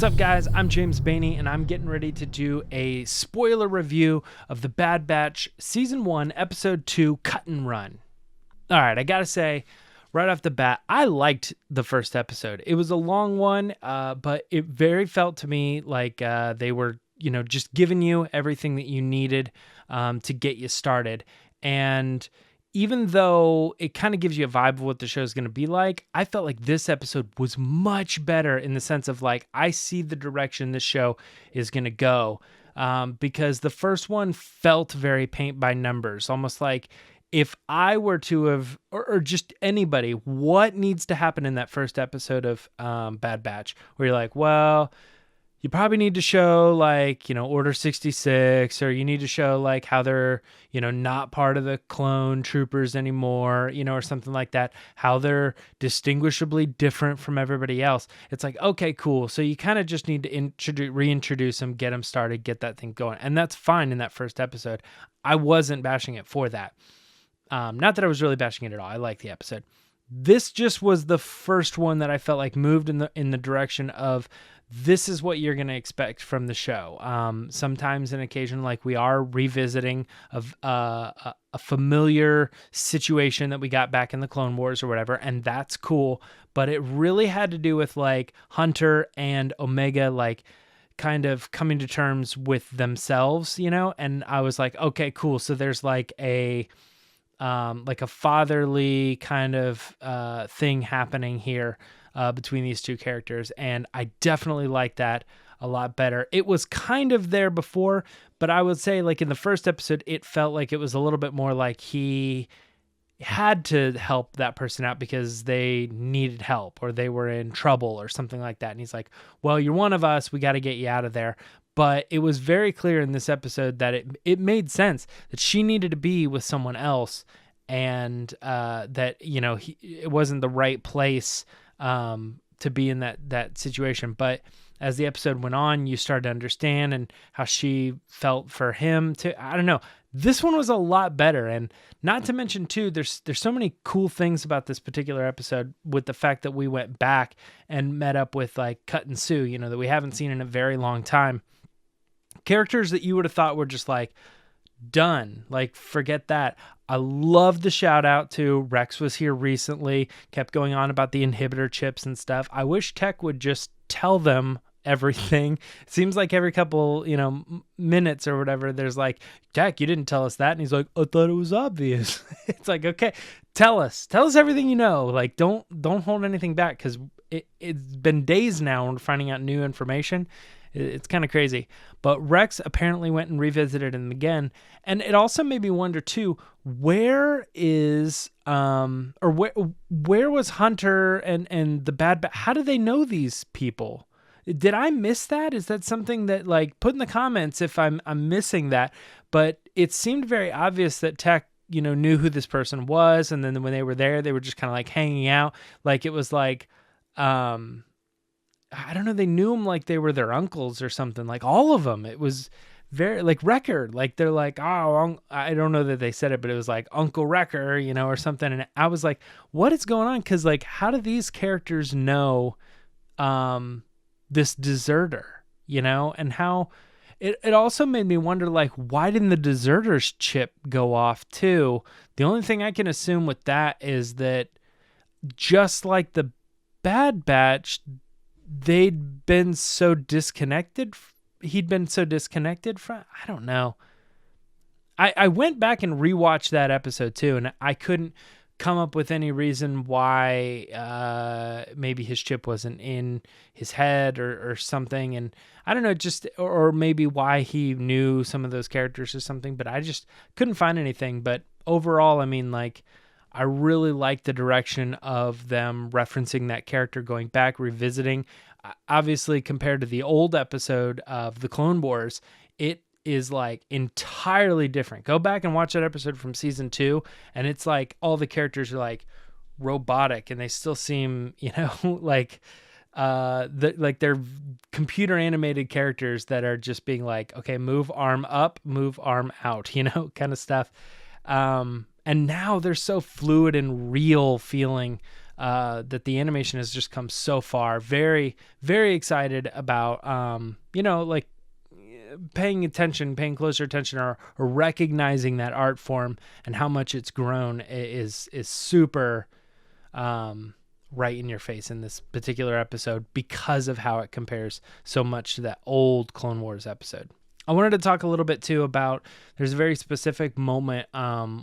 What's up, guys? I'm James Baney, and I'm getting ready to do a spoiler review of The Bad Batch Season 1, Episode 2, Cut and Run. All right, I gotta say, right off the bat, I liked the first episode. It was a long one, but it very felt to me like they were, just giving you everything that you needed to get you started. And even though it kind of gives you a vibe of what the show is going to be like, I felt like this episode was much better in the sense of like, I see the direction this show is going to go. Because the first one felt very paint by numbers, almost like if I were to have, or just anybody, what needs to happen in that first episode of Bad Batch, where you're like, well, you probably need to show like, Order 66, or you need to show like how they're, not part of the clone troopers anymore, or something like that, how they're distinguishably different from everybody else. It's like, okay, cool. So you kind of just need to reintroduce them, get them started, get that thing going. And that's fine in that first episode. I wasn't bashing it for that. Not that I was really bashing it at all. I like the episode. This just was the first one that I felt like moved in the direction of, this is what you're going to expect from the show. Sometimes an occasion like we are revisiting a familiar situation that we got back in the Clone Wars or whatever, and that's cool. But it really had to do with like Hunter and Omega, like kind of coming to terms with themselves, and I was like, okay, cool. So there's like a fatherly kind of thing happening here between these two characters, and I definitely like that a lot better. It was kind of there before, but I would say like in the first episode, it felt like it was a little bit more like he had to help that person out because they needed help or they were in trouble or something like that. And he's like, well, you're one of us, we got to get you out of there. But it was very clear in this episode that it made sense that she needed to be with someone else, and that, it wasn't the right place to be in that situation. But as the episode went on, you started to understand and how she felt for him too. I don't know. This one was a lot better. And not to mention too, there's so many cool things about this particular episode, with the fact that we went back and met up with like Cut and Sue, that we haven't seen in a very long time. Characters that you would have thought were just like done, like forget that. I love the shout out to Rex was here recently, kept going on about the inhibitor chips and stuff. I wish Tech would just tell them everything. It seems like every couple, minutes or whatever, there's like, Tech, you didn't tell us that. And he's like, I thought it was obvious. It's like, okay, tell us everything you know. Like, don't hold anything back, because it's been days now and we're finding out new information. It's kind of crazy. But Rex apparently went and revisited him again. And it also made me wonder too, where is where was Hunter and the Bad Batch? How do they know these people? Did I miss that? Is that something that, like, put in the comments if I'm missing that? But it seemed very obvious that Tech, knew who this person was, and then when they were there, they were just kind of like hanging out. Like it was like I don't know, they knew them like they were their uncles or something, like all of them. It was very like Wrecker, like they're like, oh, I don't know that they said it, but it was like Uncle Wrecker, or something. And I was like, what is going on? Because like, how do these characters know this deserter, and how it also made me wonder, like, why didn't the deserter's chip go off too? The only thing I can assume with that is that just like the Bad Batch, they'd been so disconnected. He'd been so disconnected from, I don't know. I went back and rewatched that episode too, and I couldn't come up with any reason why maybe his chip wasn't in his head or something. And I don't know, just, or maybe why he knew some of those characters or something, but I just couldn't find anything. But overall, I mean, like, I really like the direction of them referencing that character, going back, revisiting. Obviously, compared to the old episode of the Clone Wars, it is like entirely different. Go back and watch that episode from season 2, and it's like all the characters are like robotic, and they still seem, like like they're computer animated characters that are just being like, okay, move arm up, move arm out, kind of stuff. And now they're so fluid and real feeling that the animation has just come so far. Very, very excited about, like paying closer attention, or recognizing that art form and how much it's grown is super right in your face in this particular episode, because of how it compares so much to that old Clone Wars episode. I wanted to talk a little bit too about, there's a very specific moment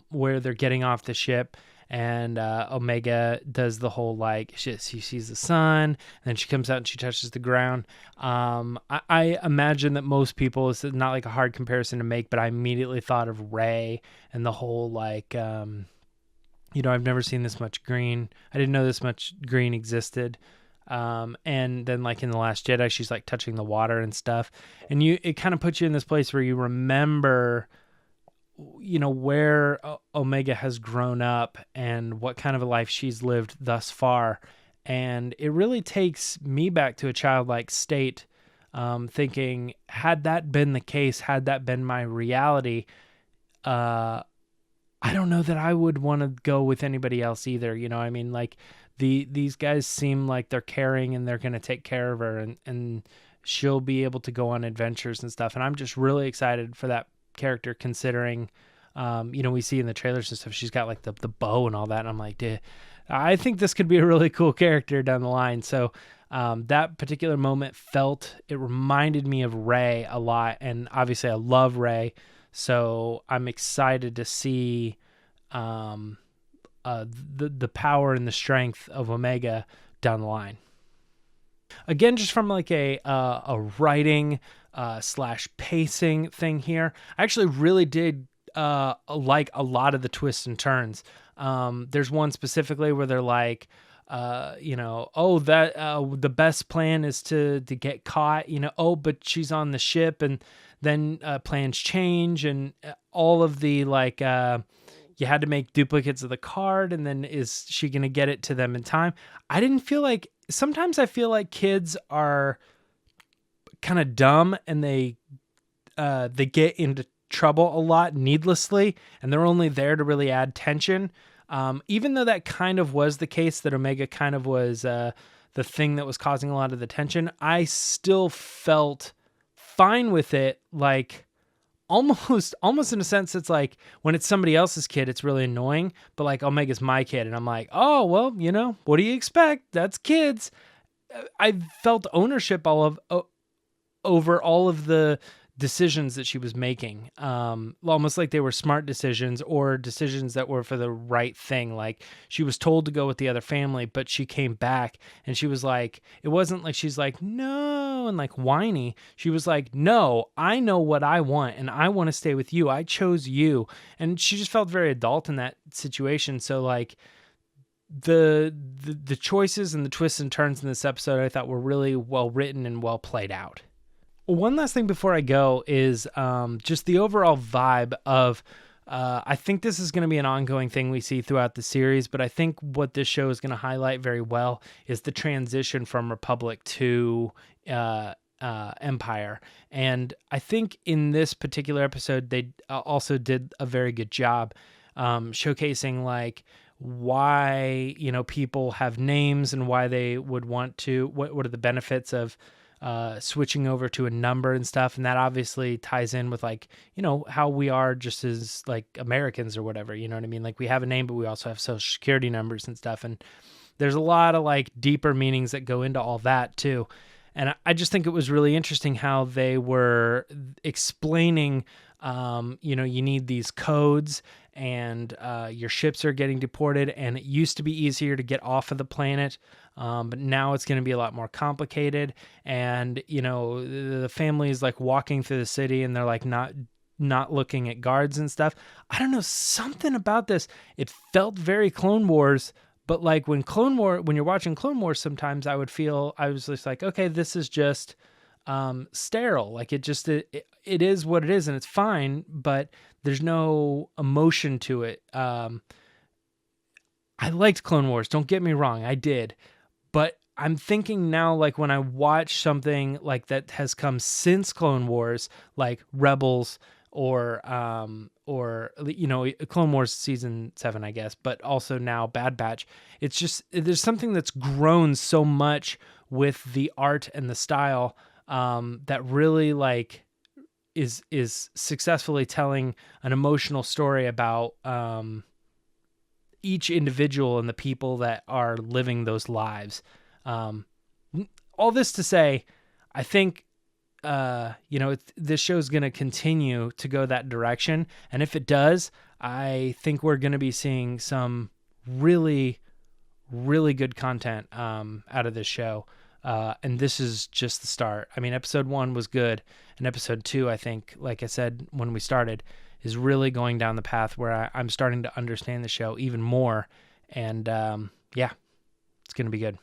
where they're getting off the ship, and Omega does the whole like, she sees the sun, and then she comes out and she touches the ground. I imagine that most people, it's not like a hard comparison to make, but I immediately thought of Rey and the whole like, I've never seen this much green. I didn't know this much green existed. And then like in The Last Jedi, she's like touching the water and stuff. And it kind of puts you in this place where you remember, where Omega has grown up and what kind of a life she's lived thus far. And it really takes me back to a childlike state, thinking, had that been the case, had that been my reality, I don't know that I would want to go with anybody else either. Like these guys seem like they're caring and they're going to take care of her, and she'll be able to go on adventures and stuff. And I'm just really excited for that character, considering, we see in the trailers and stuff, she's got like the bow and all that. And I'm like, dude, I think this could be a really cool character down the line. So, that particular moment it reminded me of Rey a lot. And obviously I love Rey. So I'm excited to see, the power and the strength of Omega down the line. Again, just from like a writing / pacing thing here, I actually really did like a lot of the twists and turns. There's one specifically where they're like, the best plan is to get caught, but she's on the ship, and then plans change, and all of the like, you had to make duplicates of the card, and then is she going to get it to them in time? I didn't feel like, sometimes I feel like kids are kind of dumb, and they get into trouble a lot needlessly, and they're only there to really add tension. Even though that kind of was the case, that Omega kind of was the thing that was causing a lot of the tension, I still felt fine with it. Like almost in a sense, it's like when it's somebody else's kid, it's really annoying, but like Omega's my kid, and I'm like, oh, well, what do you expect? That's kids. I felt ownership over all of the decisions that she was making, almost like they were smart decisions, or decisions that were for the right thing. Like she was told to go with the other family, but she came back and she was like, it wasn't like she's like, no, and like whiny. She was like, no, I know what I want, and I want to stay with you. I chose you. And she just felt very adult in that situation. So like the choices and the twists and turns in this episode, I thought were really well written and well played out. One last thing before I go is just the overall vibe of, I think this is going to be an ongoing thing we see throughout the series, but I think what this show is going to highlight very well is the transition from Republic to Empire. And I think in this particular episode, they also did a very good job showcasing like why, people have names and why they would want to, what are the benefits of switching over to a number and stuff. And that obviously ties in with like, how we are just as like Americans or whatever, you know what I mean? Like we have a name, but we also have social security numbers and stuff. And there's a lot of like deeper meanings that go into all that too. And I just think it was really interesting how they were explaining, you need these codes, and your ships are getting deported, and it used to be easier to get off of the planet, but now it's going to be a lot more complicated. And the family is like walking through the city, and they're like not looking at guards and stuff. I don't know, something about this, it felt very Clone Wars. But like when you're watching Clone Wars, sometimes I was just like, okay, this is just sterile. Like it is what it is, and it's fine, but there's no emotion to it. I liked Clone Wars, don't get me wrong, I did. But I'm thinking now, like when I watch something like that has come since Clone Wars, like Rebels or you know, Clone Wars season 7, I guess, but also now Bad Batch. It's just, there's something that's grown so much with the art and the style that really like is successfully telling an emotional story about each individual and the people that are living those lives. All this to say, I think, you know, this show's going to continue to go that direction. And if it does, I think we're going to be seeing some really, really good content out of this show. And this is just the start. I mean, episode 1 was good. And episode 2, I think, like I said when we started, is really going down the path where I'm starting to understand the show even more. And yeah, it's going to be good.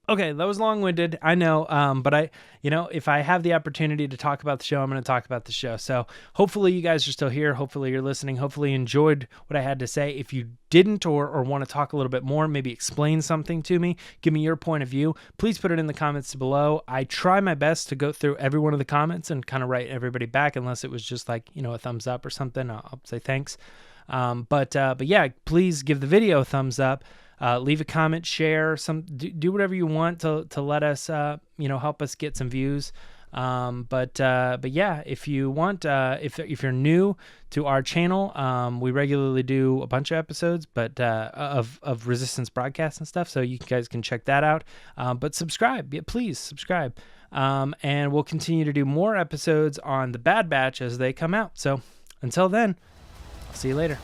Okay, that was long-winded, I know, but you know, if I have the opportunity to talk about the show, I'm going to talk about the show. So hopefully you guys are still here. Hopefully you're listening. Hopefully you enjoyed what I had to say. If you didn't or want to talk a little bit more, maybe explain something to me, give me your point of view, please put it in the comments below. I try my best to go through every one of the comments and kind of write everybody back, unless it was just like, you know, a thumbs up or something. I'll say thanks. But yeah, please give the video a thumbs up. Leave a comment, share do whatever you want to let us, you know, help us get some views. But yeah, if you want, if you're new to our channel, we regularly do a bunch of episodes, but, of Resistance broadcasts and stuff. So you guys can check that out. But subscribe, yeah, please subscribe. And we'll continue to do more episodes on the Bad Batch as they come out. So until then, I'll see you later.